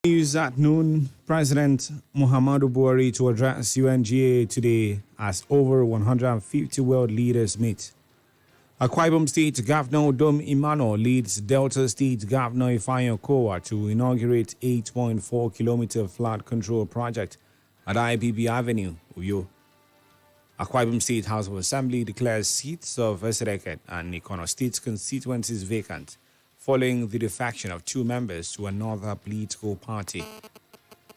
News at noon. President Muhammadu Buhari to address UNGA today as over 150 world leaders meet. Akwa Ibom State Governor Udom Emmanuel leads Delta State Governor Ifeanyi Okowa to inaugurate 8.4 kilometer flood control project at IBB Avenue, Uyo. Akwa Ibom State House of Assembly declares seats of Eket and Ikono State constituencies vacant, following the defection of two members to another political party.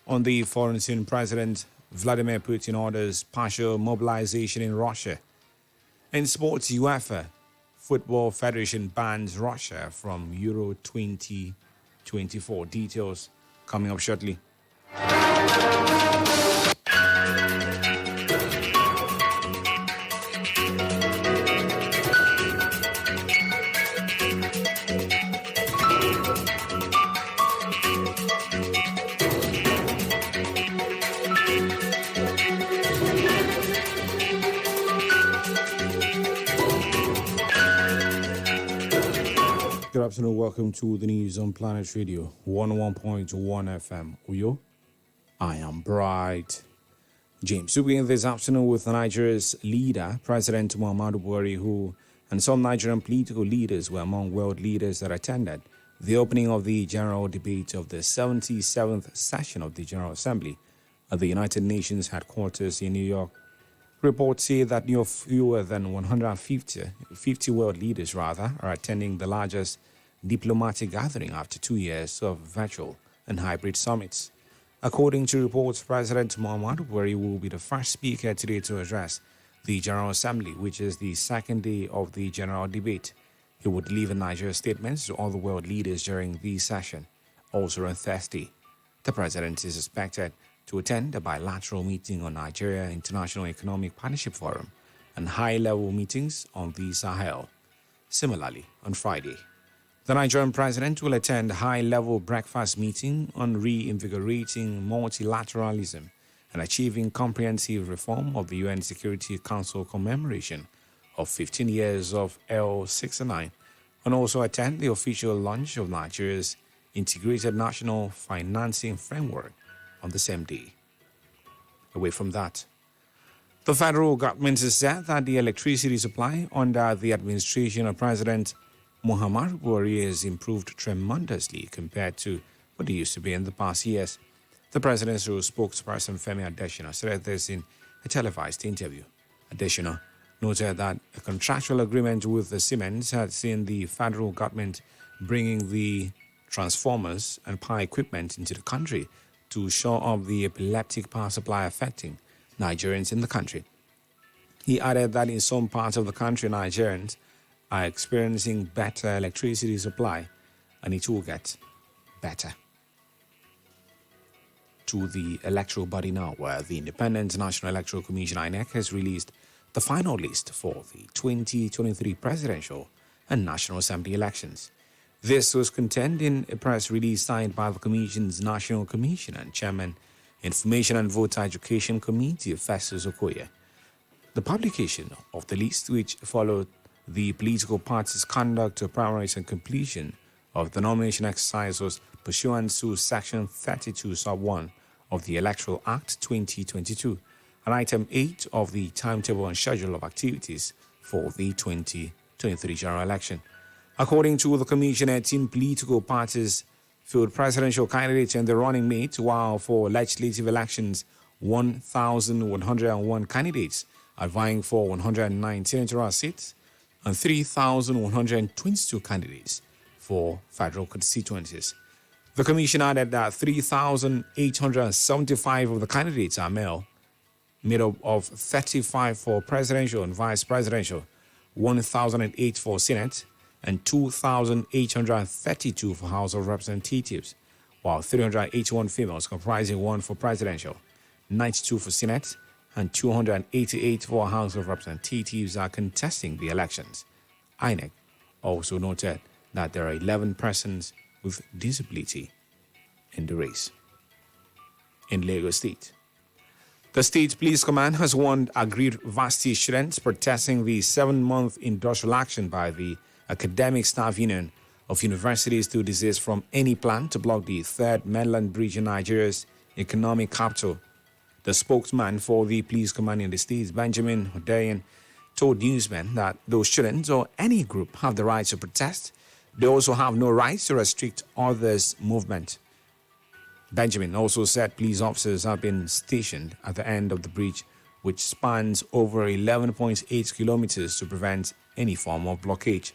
On the foreign scene, President Vladimir Putin orders partial mobilization in Russia. In sports, UEFA Football Federation bans Russia from Euro 2024. Details coming up shortly. Good afternoon. Welcome to the news on Planet Radio 101.1 FM. Uyo, I am Bright James. We begin this afternoon with Nigeria's leader, President Muhammadu Buhari, who and some Nigerian political leaders were among world leaders that attended the opening of the general debate of the 77th session of the General Assembly at the United Nations headquarters in New York. Reports say that no fewer than 150 world leaders are attending the largest diplomatic gathering after 2 years of virtual and hybrid summits. According to reports, President Muhammadu Buhari will be the first speaker today to address the General Assembly, which is the second day of the general debate. He would deliver Nigeria's statements to all the world leaders during the session. Also on Thursday, the president is expected to attend a bilateral meeting on Nigeria International Economic Partnership Forum and high-level meetings on the Sahel. Similarly, on Friday, the Nigerian president will attend a high-level breakfast meeting on reinvigorating multilateralism and achieving comprehensive reform of the UN Security Council commemoration of 15 years of L69, and also attend the official launch of Nigeria's Integrated National Financing Framework on the same day. Away from that, the federal government has said that the electricity supply under the administration of President Muhammadu Buhari has improved tremendously compared to what it used to be in the past years. The presidential spokesperson Femi Adesina said this in a televised interview. Adesina noted that a contractual agreement with the Siemens had seen the federal government bringing the transformers and power equipment into the country to shore up the epileptic power supply affecting Nigerians in the country. He added that in some parts of the country, Nigerians are experiencing better electricity supply, and it will get better. To the electoral body now, where the Independent National Electoral Commission (INEC) has released the final list for the 2023 presidential and National Assembly elections. This was contained in a press release signed by the Commission's National Commissioner and Chairman, Information and Voter Education Committee, Festus Okoye. The publication of the list, which followed the political parties' conduct of primaries and completion of the nomination exercise, was pursuant to Section 32, Sub 1 of the Electoral Act 2022, and Item 8 of the Timetable and Schedule of Activities for the 2023 general election. According to the Commission, 18 political parties field presidential candidates in the running mate, while for legislative elections, 1,101 candidates are vying for 109 senatorial seats and 3,122 candidates for federal constituencies. The Commission added that 3,875 of the candidates are male, made up of 35 for presidential and vice presidential, 1,008 for Senate, and 2,832 for House of Representatives, while 381 females comprising 1 for presidential, 92 for Senate, and 288 for House of Representatives are contesting the elections. INEC also noted that there are 11 persons with disability in the race. In Lagos State, the State Police Command has warned aggrieved varsity students protesting the 7-month industrial action by the Academic Staff Union of universities to desist from any plan to block the third mainland bridge in Nigeria's economic capital. The spokesman for the police command in the state, Benjamin Hundeyin, told newsmen that those students or any group have the right to protest. They also have no right to restrict others' movement. Benjamin also said police officers have been stationed at the end of the bridge, which spans over 11.8 kilometers to prevent any form of blockage.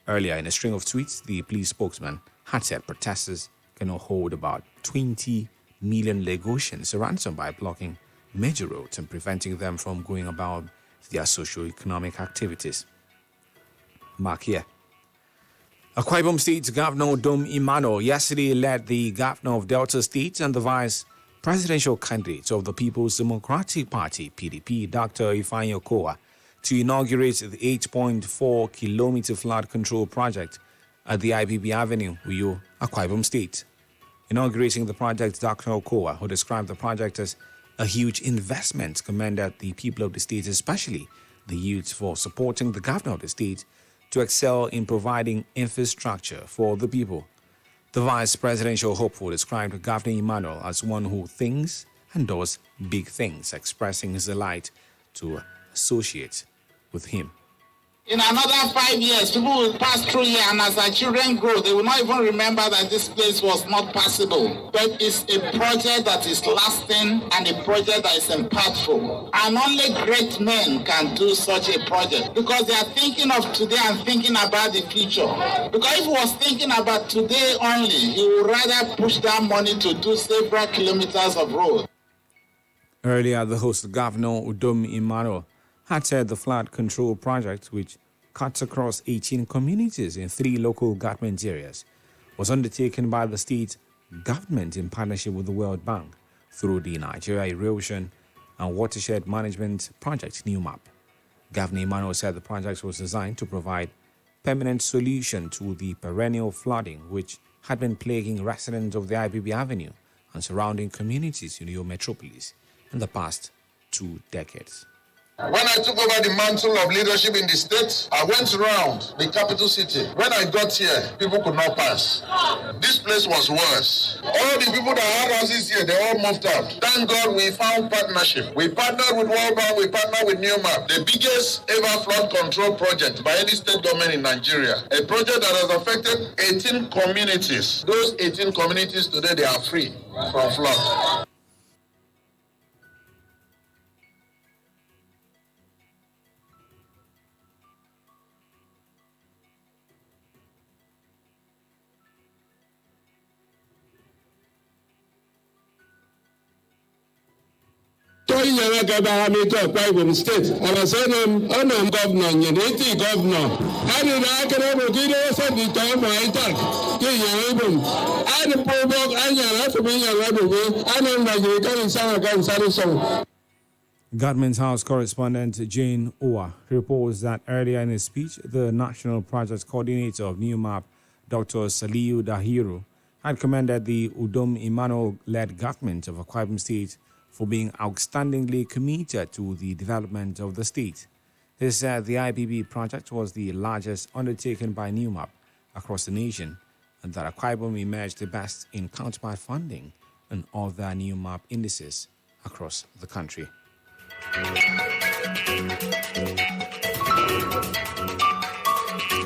Earlier in a string of tweets, the police spokesman had said protesters cannot hold about 20 million Lagosians to ransom by blocking major roads and preventing them from going about their socio-economic activities. Mark here. Akwa Ibom State Governor Udom Emmanuel yesterday led the governor of Delta State and the vice presidential candidate of the People's Democratic Party, PDP, Dr. Ifeanyi Okowa, to inaugurate the 8.4 kilometer flood control project at the IBB Avenue, Uyo, Akwa Ibom State. Inaugurating the project, Dr. Okowa, who described the project as a huge investment, commended the people of the state, especially the youth, for supporting the governor of the state to excel in providing infrastructure for the people. The vice presidential hopeful described Governor Emmanuel as one who thinks and does big things, expressing his delight to associate with him. In another 5 years, people will pass through here, and as our children grow, they will not even remember that this place was not passable. But it's a project that is lasting and a project that is impactful. And only great men can do such a project because they are thinking of today and thinking about the future. Because if he was thinking about today only, he would rather push that money to do several kilometers of road. Earlier, the host governor, Udom Emmanuel, had said the flood control project, which cuts across 18 communities in 3 local government areas, was undertaken by the state government in partnership with the World Bank through the Nigeria Erosion and Watershed Management Project, NEWMAP. Governor Emmanuel said the project was designed to provide permanent solution to the perennial flooding which had been plaguing residents of the IBB Avenue and surrounding communities in the metropolis in the past 2 decades. When I took over the mantle of leadership in the state, I went around the capital city. When I got here, people could not pass. This place was worse. All the people that had houses here, they all moved out. Thank God we found partnership. We partnered with World Bank, we partnered with NEWMAP, the biggest ever flood control project by any state government in Nigeria. A project that has affected 18 communities. Those 18 communities today, they are free from flood. Inyere gaba amito Akwa Ibom State. Abasana onam governor nyeti governor. Ani na akere bo kire se di to mo itak. Ki Ibom. Ani probok anyara to be nyara do. Ani na je kan sana kan sari so. Government House correspondent Jane Owa reports that earlier in his speech, the National Project Coordinator of NEWMAP, Dr. Saliu Dahiru, had commended the Udom Emmanuel-led government of Akwa Ibom State for being outstandingly committed to the development of the state. He said the IBB project was the largest undertaken by NEWMAP across the nation and that Akwa Ibom emerged the best in counterpart funding and other NEWMAP indices across the country.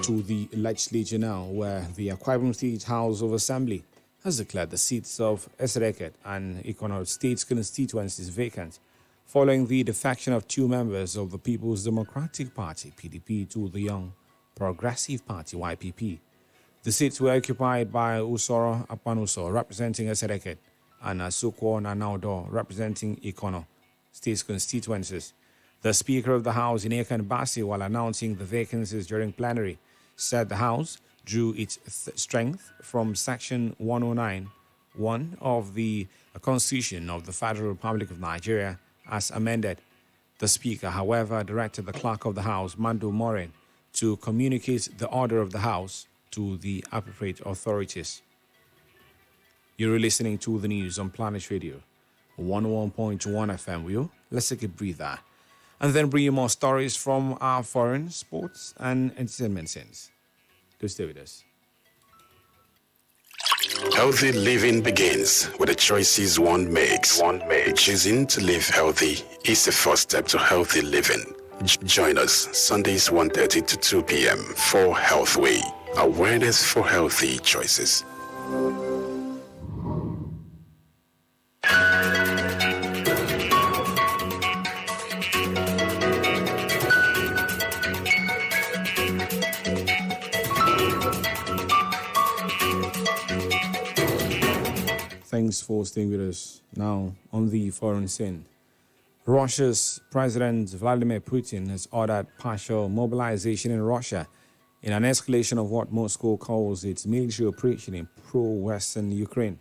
To the legislature now, where the Akwa Ibom State House of Assembly has declared the seats of Eket and Ikono State's constituencies vacant, following the defection of 2 members of the People's Democratic Party, PDP, to the Young Progressive Party, YPP. The seats were occupied by Usoro Apanuso, representing Eket, and Asukwo Nanaudo, representing Ikono State's constituencies. The Speaker of the House, Eket Basi, while announcing the vacancies during plenary, said the House drew its strength from Section 109(1) of the Constitution of the Federal Republic of Nigeria as amended. The Speaker, however, directed the Clerk of the House, Mando Morin, to communicate the order of the House to the appropriate authorities. You're listening to the news on Planet Radio, 101.1 FM. Let's take a breather and then bring you more stories from our foreign, sports, and entertainment scenes. Do stay with us. Healthy living begins with the choices one makes. Choosing to live healthy is the first step to healthy living. Join us Sundays 1:30 to 2 p.m. for Healthway, awareness for healthy choices. Thanks for staying with us. Now, on the foreign scene, Russia's President Vladimir Putin has ordered partial mobilization in Russia in an escalation of what Moscow calls its military operation in pro-Western Ukraine.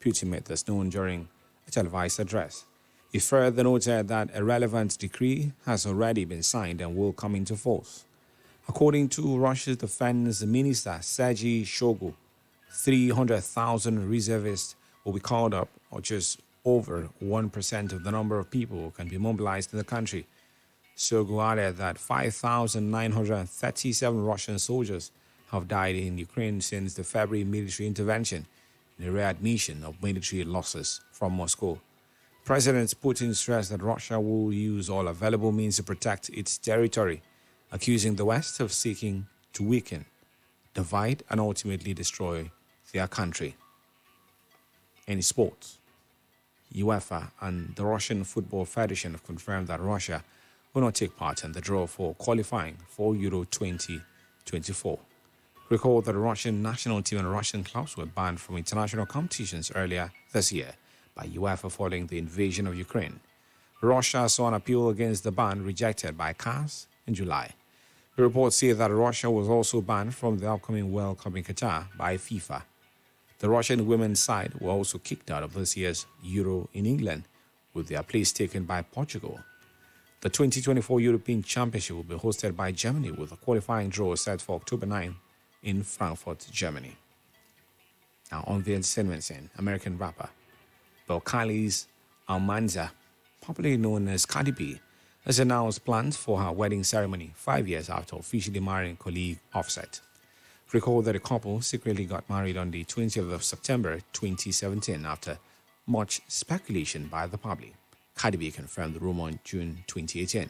Putin made this known during a televised address. He further noted that a relevant decree has already been signed and will come into force. According to Russia's defense minister, Sergei Shoigu, 300,000 reservists will be called up, or just over 1% of the number of people who can be mobilized in the country. Shoigu added that 5,937 Russian soldiers have died in Ukraine since the February military intervention, in a readmission of military losses from Moscow. President Putin stressed that Russia will use all available means to protect its territory, accusing the West of seeking to weaken, divide, and ultimately destroy their country. In sports, UEFA and the Russian Football Federation have confirmed that Russia will not take part in the draw for qualifying for Euro 2024. Recall that the Russian national team and Russian clubs were banned from international competitions earlier this year by UEFA following the invasion of Ukraine. Russia saw an appeal against the ban rejected by CAS in July. The reports say that Russia was also banned from the upcoming World Cup in Qatar by FIFA. The Russian women's side were also kicked out of this year's Euro in England, with their place taken by Portugal. The 2024 European Championship will be hosted by Germany, with a qualifying draw set for October 9 in Frankfurt, Germany. Now, on the entertainment scene, American rapper Belcalis Almanza, popularly known as Cardi B, has announced plans for her wedding ceremony 5 years after officially marrying colleague Offset. Recall that the couple secretly got married on the 20th of September 2017 after much speculation by the public. Cardi B confirmed the rumor in June 2018.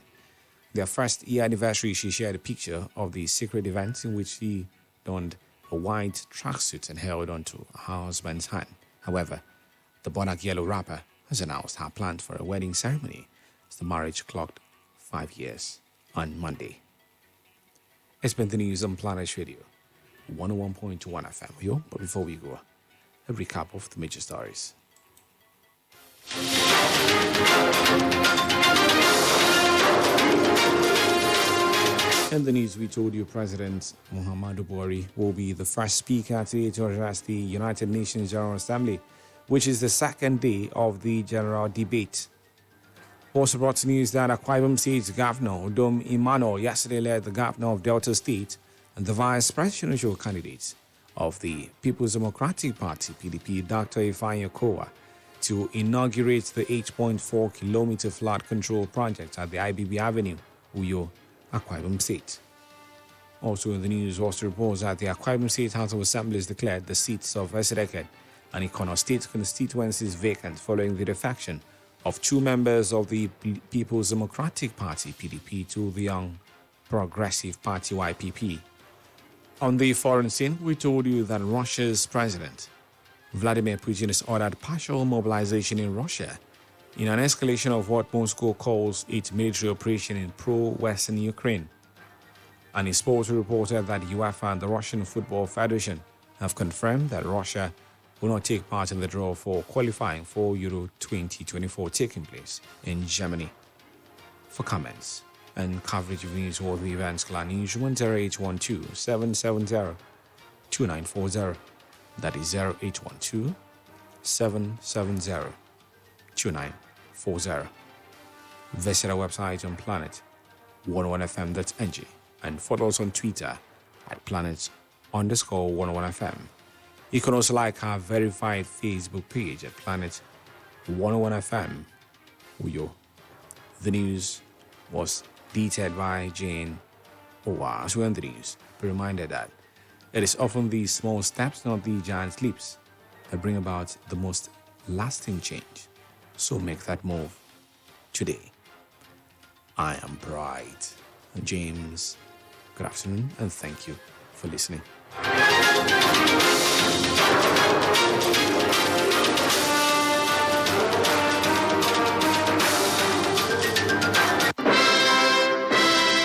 Their first year anniversary, she shared a picture of the secret event in which she donned a white tracksuit and held onto her husband's hand. However, the Bodak Yellow rapper has announced her plans for a wedding ceremony as the marriage clocked 5 years on Monday. It's been the news on Planet Radio 101.1 FM. Yo, but before we go, a recap of the major stories. In the news, we told you President Muhammadu Buhari will be the first speaker today to address the United Nations General Assembly, which is the second day of the general debate. Also brought to news that Akwa Ibom State's Governor Udom Emmanuel yesterday led the Governor of Delta State and the Vice Presidential candidate of the People's Democratic Party, PDP, Dr. Ifeanyi Okowa, to inaugurate the 8.4 kilometre flood control project at the IBB Avenue, Uyo, Akwa Ibom State. Also in the news was to report that the Akwa Ibom State House of Assembly has declared the seats of Esit, Eket and Ikono state constituencies vacant following the defection of 2 members of the People's Democratic Party, PDP, to the Young Progressive Party, YPP. On the foreign scene, we told you that Russia's President Vladimir Putin has ordered partial mobilization in Russia in an escalation of what Moscow calls its military operation in pro-Western Ukraine. And his sports reported that UEFA and the Russian Football Federation have confirmed that Russia will not take part in the draw for qualifying for Euro 2024 taking place in Germany. For comments and coverage of newsworthy events, call news 0812-770-2940. That is 0812-770-2940. Visit our website on planet101fm.ng and follow us on Twitter at planet_101fm. You can also like our verified Facebook page at planet101fm. Uyo. The news was detailed by Jane Owa. As we end the news, be reminded that it is often these small steps, not the giant leaps, that bring about the most lasting change. So make that move today. I am Bright James. Good afternoon and thank you for listening.